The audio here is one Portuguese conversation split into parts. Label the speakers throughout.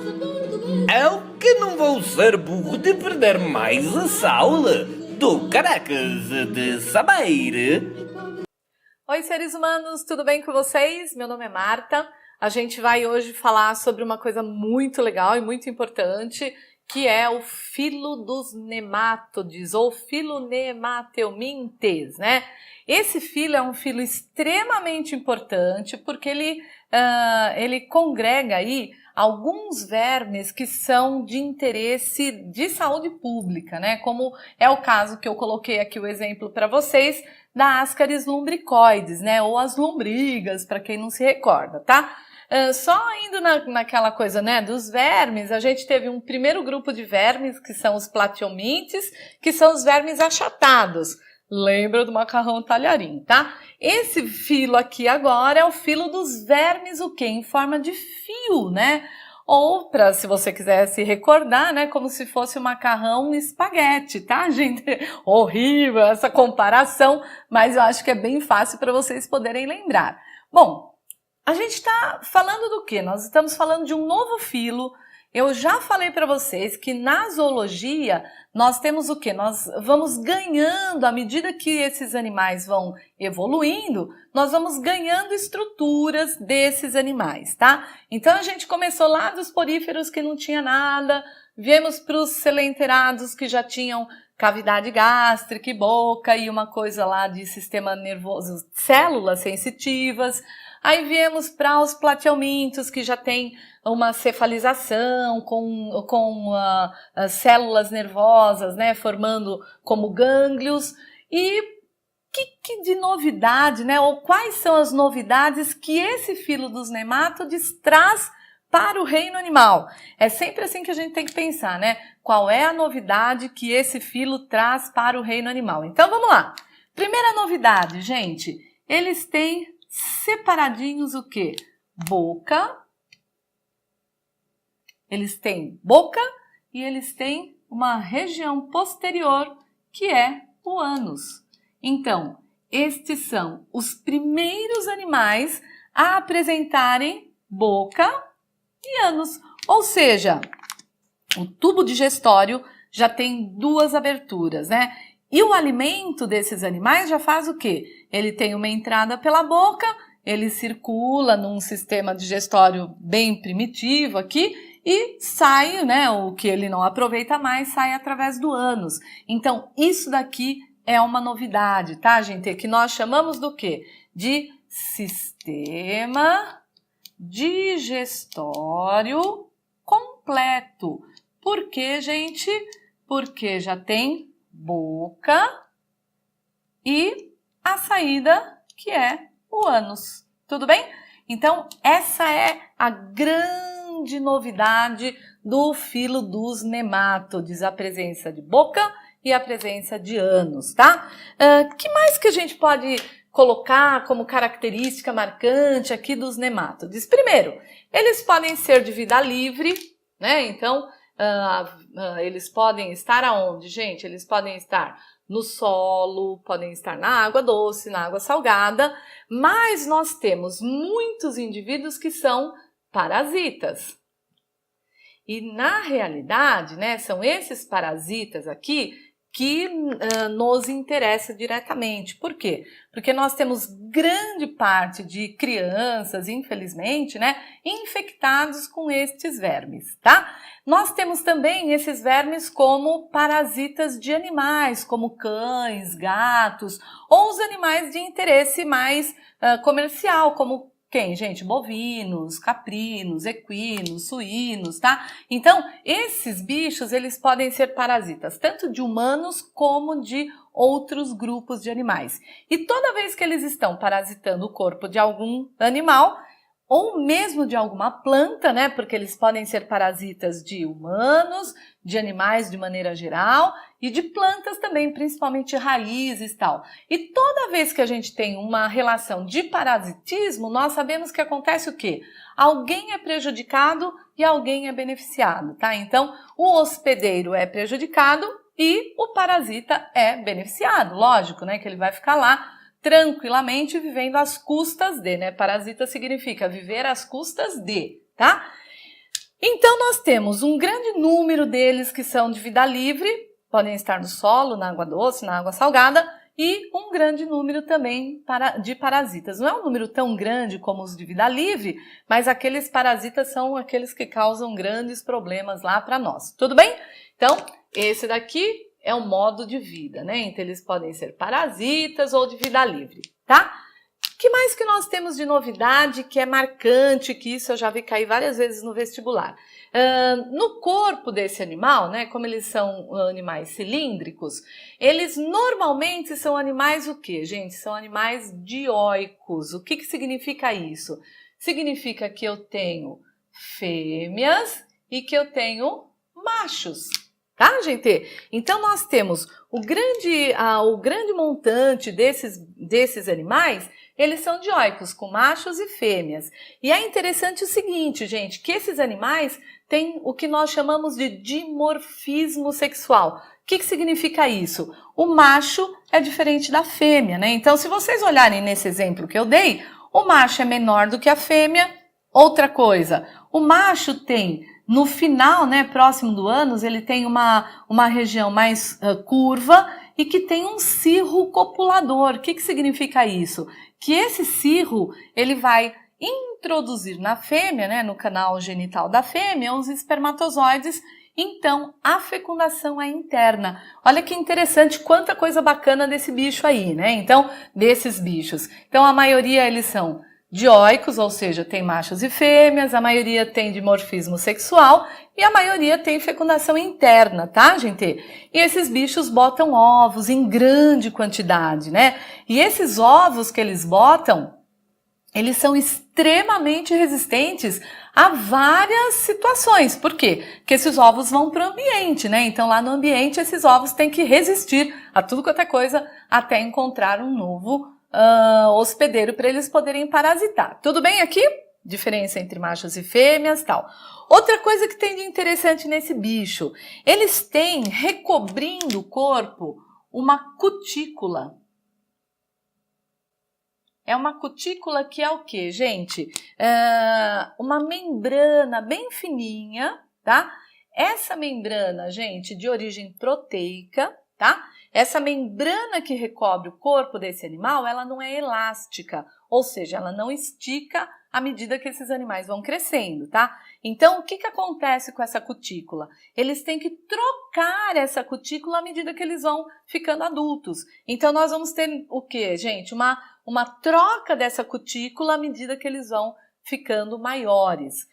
Speaker 1: Eu que não vou ser burro de perder mais essa aula do Caracas de Saber.
Speaker 2: Oi, seres humanos, tudo bem com vocês? Meu nome é Marta. A gente vai hoje falar sobre uma coisa muito legal e muito importante, que é o filo dos nemátodes ou filonemateumintes, né? Esse filo é um filo extremamente importante porque ele congrega aí alguns vermes que são de interesse de saúde pública, né? Como é o caso que eu coloquei aqui o exemplo para vocês da Ascaris lumbricoides, né? Ou as lombrigas, para quem não se recorda, tá? Só indo naquela coisa, né, dos vermes, a gente teve um primeiro grupo de vermes, que são os platyomintes, que são os vermes achatados. Lembra do macarrão talharim, tá? Esse filo aqui agora é o filo dos vermes, o quê? Em forma de fio, né? Ou, se você quiser se recordar, né, como se fosse o macarrão espaguete, tá, gente? Horrível essa comparação, mas eu acho que é bem fácil para vocês poderem lembrar. Bom, a gente está falando do quê? Nós estamos falando de um novo filo. Eu já falei para vocês que na zoologia nós temos o quê? Nós vamos ganhando, à medida que esses animais vão evoluindo, nós vamos ganhando estruturas desses animais, tá? Então a gente começou lá dos poríferos que não tinha nada, viemos para os selenterados que já tinham cavidade gástrica e boca e uma coisa lá de sistema nervoso, células sensitivas. Aí viemos para os platyomintos, que já tem uma cefalização com células nervosas, né, formando como gânglios. E que de novidade, né, ou quais são as novidades que esse filo dos nemátodes traz para o reino animal? É sempre assim que a gente tem que pensar, né? Qual é a novidade que esse filo traz para o reino animal? Então vamos lá. Primeira novidade, gente, eles têm separadinhos o quê? Boca. Eles têm boca e eles têm uma região posterior que é o ânus. Então, estes são os primeiros animais a apresentarem boca e ânus. Ou seja, o tubo digestório já tem duas aberturas, né? E o alimento desses animais já faz o quê? Ele tem uma entrada pela boca, ele circula num sistema digestório bem primitivo aqui e sai, né, o que ele não aproveita mais, sai através do ânus. Então, isso daqui é uma novidade, tá, gente? Que nós chamamos do quê? De sistema digestório completo. Por quê, gente? Porque já tem boca e a saída, que é o ânus. Tudo bem? Então, essa é a grande novidade do filo dos nemátodes, a presença de boca e a presença de ânus, tá? Que mais que a gente pode colocar como característica marcante aqui dos nemátodes? Primeiro, eles podem ser de vida livre, né? Então, eles podem estar aonde, gente? Eles podem estar no solo, podem estar na água doce, na água salgada, mas nós temos muitos indivíduos que são parasitas. E na realidade, né, são esses parasitas aqui que nos interessa diretamente. Por quê? Porque nós temos grande parte de crianças, infelizmente, né, infectados com estes vermes, tá? Nós temos também esses vermes como parasitas de animais, como cães, gatos, ou os animais de interesse mais comercial, como quem, gente? Bovinos, caprinos, equinos, suínos, tá? Então, esses bichos, eles podem ser parasitas, tanto de humanos como de outros grupos de animais. E toda vez que eles estão parasitando o corpo de algum animal, ou mesmo de alguma planta, né? Porque eles podem ser parasitas de humanos, de animais de maneira geral e de plantas também, principalmente raízes e tal. E toda vez que a gente tem uma relação de parasitismo, nós sabemos que acontece o quê? Alguém é prejudicado e alguém é beneficiado, tá? Então, o hospedeiro é prejudicado e o parasita é beneficiado, lógico, né? Que ele vai ficar lá tranquilamente vivendo às custas de, né? Parasita significa viver às custas de, tá? Então, nós temos um grande número deles que são de vida livre, podem estar no solo, na água doce, na água salgada, e um grande número também de parasitas. Não é um número tão grande como os de vida livre, mas aqueles parasitas são aqueles que causam grandes problemas lá para nós. Tudo bem? Então, esse daqui é o modo de vida, né? Então, eles podem ser parasitas ou de vida livre, tá? O que mais que nós temos de novidade que é marcante, que isso eu já vi cair várias vezes no vestibular? No corpo desse animal, né, como eles são animais cilíndricos, eles normalmente são animais o quê, gente? São animais dioicos. O que significa isso? Significa que eu tenho fêmeas e que eu tenho machos. Tá, gente? Então, nós temos o grande montante desses animais, eles são dioicos, com machos e fêmeas. E é interessante o seguinte, gente, que esses animais têm o que nós chamamos de dimorfismo sexual. O que significa isso? O macho é diferente da fêmea, né? Então, se vocês olharem nesse exemplo que eu dei, o macho é menor do que a fêmea. Outra coisa, o macho tem... No final, né, próximo do ânus, ele tem uma região mais curva e que tem um cirro copulador. O que significa isso? Que esse cirro, ele vai introduzir na fêmea, né, no canal genital da fêmea, os espermatozoides. Então, a fecundação é interna. Olha que interessante, quanta coisa bacana desse bicho aí, né? Então, desses bichos. Então, a maioria, eles são dioicos, ou seja, tem machos e fêmeas, a maioria tem dimorfismo sexual e a maioria tem fecundação interna, tá, gente? E esses bichos botam ovos em grande quantidade, né? E esses ovos que eles botam, eles são extremamente resistentes a várias situações. Por quê? Porque esses ovos vão para o ambiente, né? Então, lá no ambiente, esses ovos têm que resistir a tudo quanto é coisa até encontrar um novo hospedeiro para eles poderem parasitar. Tudo bem aqui? Diferença entre machos e fêmeas, tal. Outra coisa que tem de interessante nesse bicho, eles têm recobrindo o corpo uma cutícula. É uma cutícula que é o quê, gente? Uma membrana bem fininha, tá? Essa membrana, gente, de origem proteica, tá? Essa membrana que recobre o corpo desse animal, ela não é elástica, ou seja, ela não estica à medida que esses animais vão crescendo, tá? Então, o que acontece com essa cutícula? Eles têm que trocar essa cutícula à medida que eles vão ficando adultos. Então, nós vamos ter o quê, gente? Uma troca dessa cutícula à medida que eles vão ficando maiores.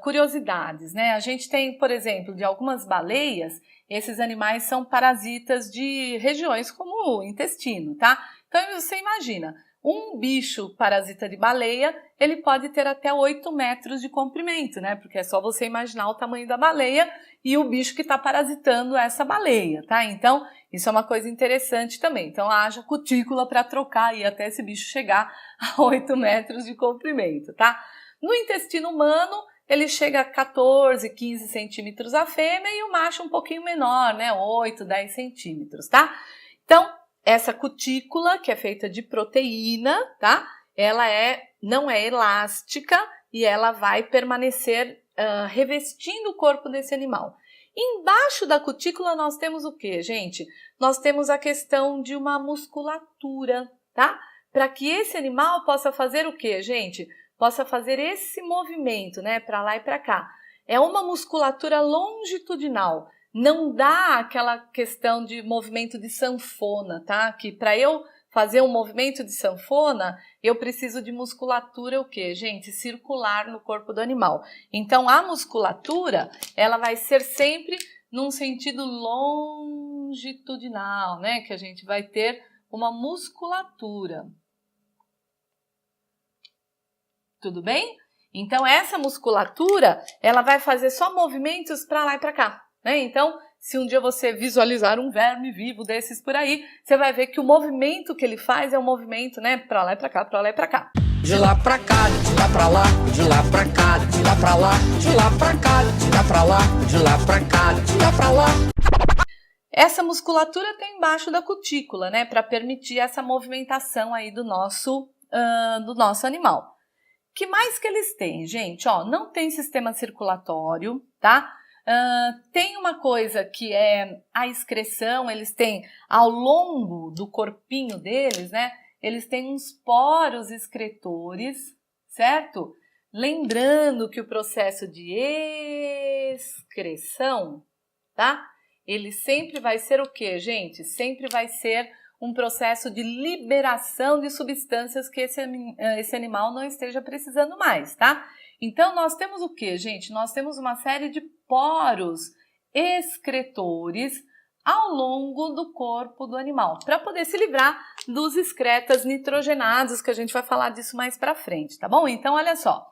Speaker 2: Curiosidades, né? A gente tem, por exemplo, de algumas baleias, esses animais são parasitas de regiões como o intestino, tá? Então, você imagina, um bicho parasita de baleia, ele pode ter até 8 metros de comprimento, né? Porque é só você imaginar o tamanho da baleia e o bicho que está parasitando essa baleia, tá? Então, isso é uma coisa interessante também. Então, haja cutícula para trocar e até esse bicho chegar a 8 metros de comprimento, tá? No intestino humano, ele chega a 14, 15 centímetros a fêmea e o macho um pouquinho menor, né? 8, 10 centímetros, tá? Então, essa cutícula, que é feita de proteína, tá? Ela não é elástica e ela vai permanecer revestindo o corpo desse animal. Embaixo da cutícula nós temos o quê, gente? Nós temos a questão de uma musculatura, tá? Para que esse animal possa fazer o quê, gente? Possa fazer esse movimento, né, para lá e para cá. É uma musculatura longitudinal. Não dá aquela questão de movimento de sanfona, tá? Que para eu fazer um movimento de sanfona, eu preciso de musculatura o quê, gente? Circular no corpo do animal. Então, a musculatura, ela vai ser sempre num sentido longitudinal, né? Que a gente vai ter uma musculatura. Tudo bem? Então, essa musculatura, ela vai fazer só movimentos para lá e para cá, né? Então, se um dia você visualizar um verme vivo desses por aí, você vai ver que o movimento que ele faz é um movimento, né, para lá e para cá, para lá e para cá.
Speaker 3: De lá pra cá, de lá pra lá, de lá pra cá, de lá pra lá, de lá pra cá, de lá pra lá, de lá pra cá, de lá pra lá.
Speaker 2: Essa musculatura tem embaixo da cutícula, né, para permitir essa movimentação aí do nosso animal. O Que mais que eles têm, gente? Ó, não tem sistema circulatório, tá? Tem uma coisa que é a excreção, eles têm ao longo do corpinho deles, né? Eles têm uns poros excretores, certo? Lembrando que o processo de excreção, tá? Ele sempre vai ser o quê, gente? Sempre vai ser um processo de liberação de substâncias que esse animal não esteja precisando mais, tá? Então, nós temos o quê, gente? Nós temos uma série de poros excretores ao longo do corpo do animal, para poder se livrar dos excretas nitrogenados, que a gente vai falar disso mais para frente, tá bom? Então, olha só.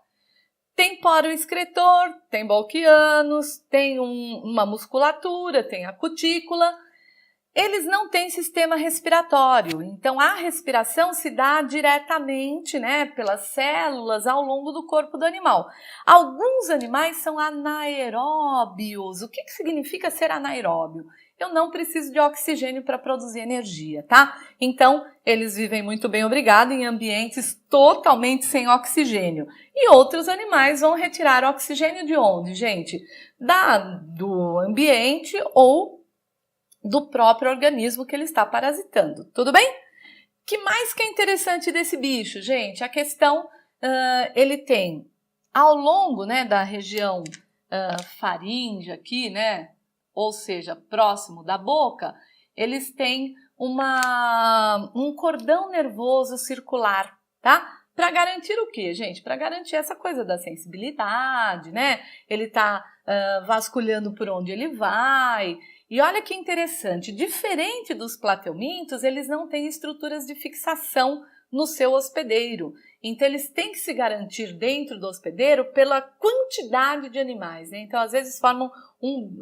Speaker 2: Tem poro excretor, tem bolquianos, tem uma musculatura, tem a cutícula. Eles não têm sistema respiratório, então a respiração se dá diretamente, né, pelas células ao longo do corpo do animal. Alguns animais são anaeróbios. O que significa ser anaeróbio? Eu não preciso de oxigênio para produzir energia, tá? Então, eles vivem muito bem, obrigado, em ambientes totalmente sem oxigênio. E outros animais vão retirar oxigênio de onde, gente? Do ambiente ou do próprio organismo que ele está parasitando, tudo bem? Que mais que é interessante desse bicho, gente? A questão, ele tem ao longo, né, da região faríngea aqui, né, ou seja, próximo da boca, eles têm um cordão nervoso circular, tá? Para garantir o quê, gente? Para garantir essa coisa da sensibilidade, né? Ele tá vasculhando por onde ele vai. E olha que interessante, diferente dos plateumintos, eles não têm estruturas de fixação no seu hospedeiro. Então, eles têm que se garantir dentro do hospedeiro pela quantidade de animais, né? Então, às vezes, formam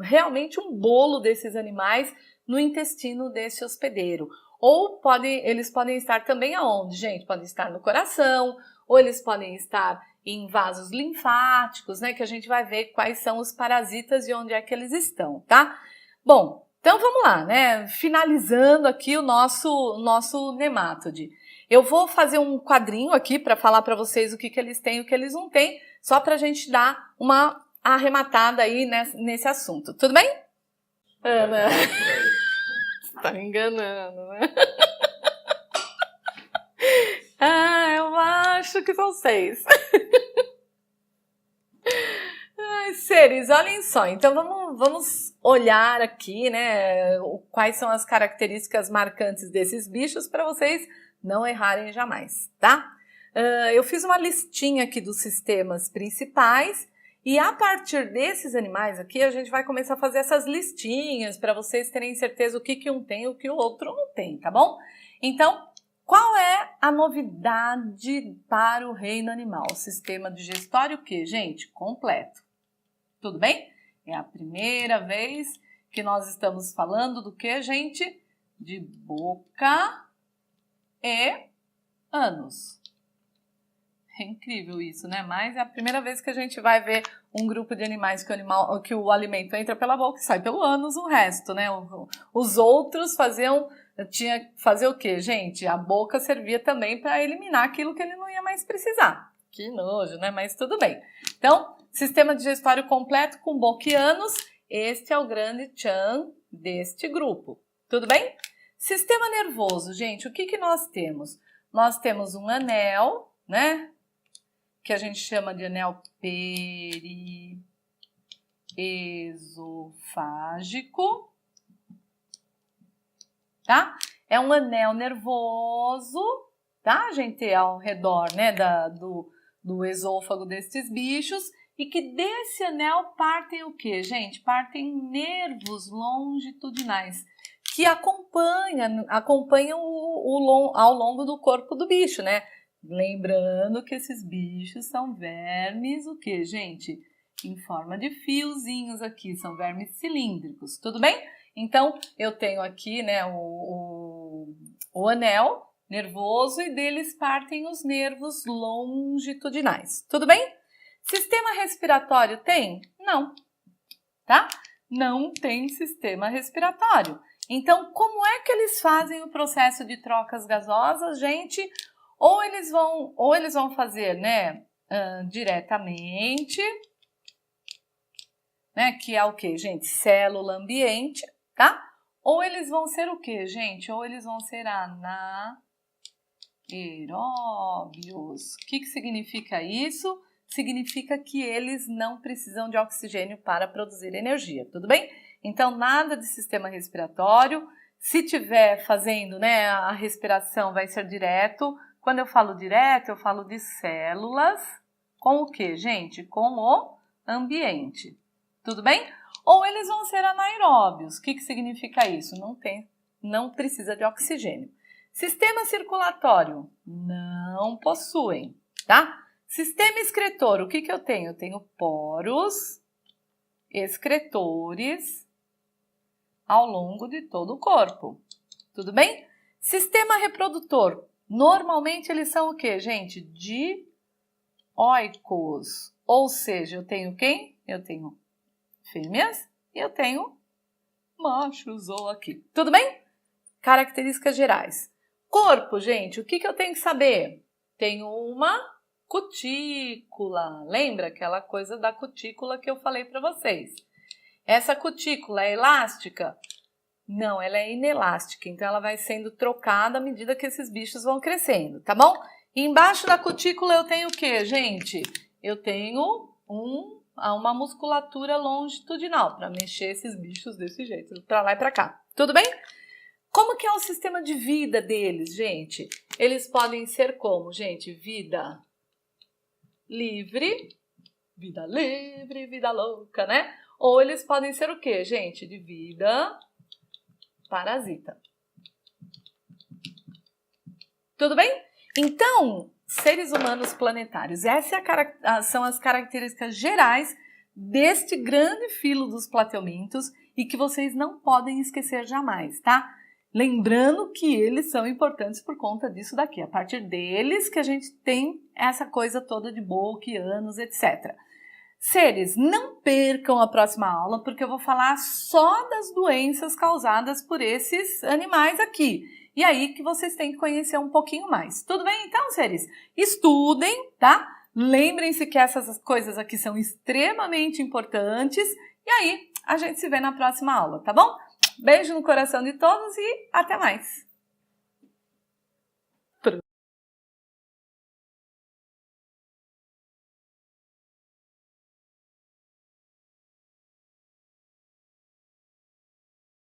Speaker 2: realmente um bolo desses animais no intestino desse hospedeiro. Ou eles podem estar também aonde, gente? Podem estar no coração, ou eles podem estar em vasos linfáticos, né? Que a gente vai ver quais são os parasitas e onde é que eles estão, tá? Bom, então vamos lá, né? Finalizando aqui o nosso nemátode. Eu vou fazer um quadrinho aqui para falar para vocês o que eles têm e o que eles não têm, só para a gente dar uma arrematada aí nesse assunto. Tudo bem? Ana, você tá me enganando, né? Eu acho que são 6. Seres, olhem só, então vamos olhar aqui, né, quais são as características marcantes desses bichos para vocês não errarem jamais, tá? Eu fiz uma listinha aqui dos sistemas principais e a partir desses animais aqui a gente vai começar a fazer essas listinhas para vocês terem certeza o que um tem e o que o outro não tem, tá bom? Então, qual é a novidade para o reino animal? O sistema digestório o quê, gente? Completo. Tudo bem? É a primeira vez que nós estamos falando do que, gente? De boca e ânus. É incrível isso, né? Mas é a primeira vez que a gente vai ver um grupo de animais que o alimento entra pela boca e sai pelo ânus, o resto, né? Os outros tinha que fazer o quê, gente? A boca servia também para eliminar aquilo que ele não ia mais precisar. Que nojo, né? Mas tudo bem. Então, sistema digestório completo com boca e ânus, este é o grande tchan deste grupo. Tudo bem? Sistema nervoso, gente, o que nós temos? Nós temos um anel, né? Que a gente chama de anel periesofágico, tá? É um anel nervoso, tá, gente? Ao redor, né, do esôfago destes bichos. E que desse anel partem o quê, gente? Partem nervos longitudinais que acompanham ao longo do corpo do bicho, né? Lembrando que esses bichos são vermes, o quê, gente? Em forma de fiozinhos aqui, são vermes cilíndricos, tudo bem? Então, eu tenho aqui, né, o anel nervoso e deles partem os nervos longitudinais, tudo bem? Sistema respiratório tem? Não, tá? Não tem sistema respiratório. Então, como é que eles fazem o processo de trocas gasosas, gente? Ou eles vão fazer, né, diretamente, né? Que é o que, gente? Célula ambiente, tá? Ou eles vão ser o que, gente? Ou eles vão ser anaeróbios. O que significa isso? Significa que eles não precisam de oxigênio para produzir energia, tudo bem? Então, nada de sistema respiratório. Se tiver fazendo, né, a respiração vai ser direto. Quando eu falo direto, eu falo de células com o que, gente? Com o ambiente, tudo bem? Ou eles vão ser anaeróbios. O que significa isso? Não precisa de oxigênio. Sistema circulatório, não possuem, tá? Sistema excretor, o que eu tenho? Eu tenho poros, excretores ao longo de todo o corpo, tudo bem? Sistema reprodutor, normalmente eles são o que, gente? Dioicos, ou seja, eu tenho quem? Eu tenho fêmeas e eu tenho machos ou aqui, tudo bem? Características gerais. Corpo, gente, o que eu tenho que saber? Tenho uma cutícula, lembra aquela coisa da cutícula que eu falei para vocês? Essa cutícula é elástica? Não, ela é inelástica, então ela vai sendo trocada à medida que esses bichos vão crescendo, tá bom? E embaixo da cutícula eu tenho o que, gente? Eu tenho uma musculatura longitudinal para mexer esses bichos desse jeito, para lá e para cá, tudo bem? Como que é o sistema de vida deles, gente? Eles podem ser como, gente? Vida livre, vida louca, né? Ou eles podem ser o quê, gente? De vida parasita. Tudo bem? Então, seres humanos planetários, essas são as características gerais deste grande filo dos plateumintos e que vocês não podem esquecer jamais, tá? Lembrando que eles são importantes por conta disso daqui. A partir deles que a gente tem essa coisa toda de boquianos, etc. Seres, não percam a próxima aula, porque eu vou falar só das doenças causadas por esses animais aqui. E aí que vocês têm que conhecer um pouquinho mais. Tudo bem então, seres? Estudem, tá? Lembrem-se que essas coisas aqui são extremamente importantes. E aí, a gente se vê na próxima aula, tá bom? Beijo no coração de todos e até mais!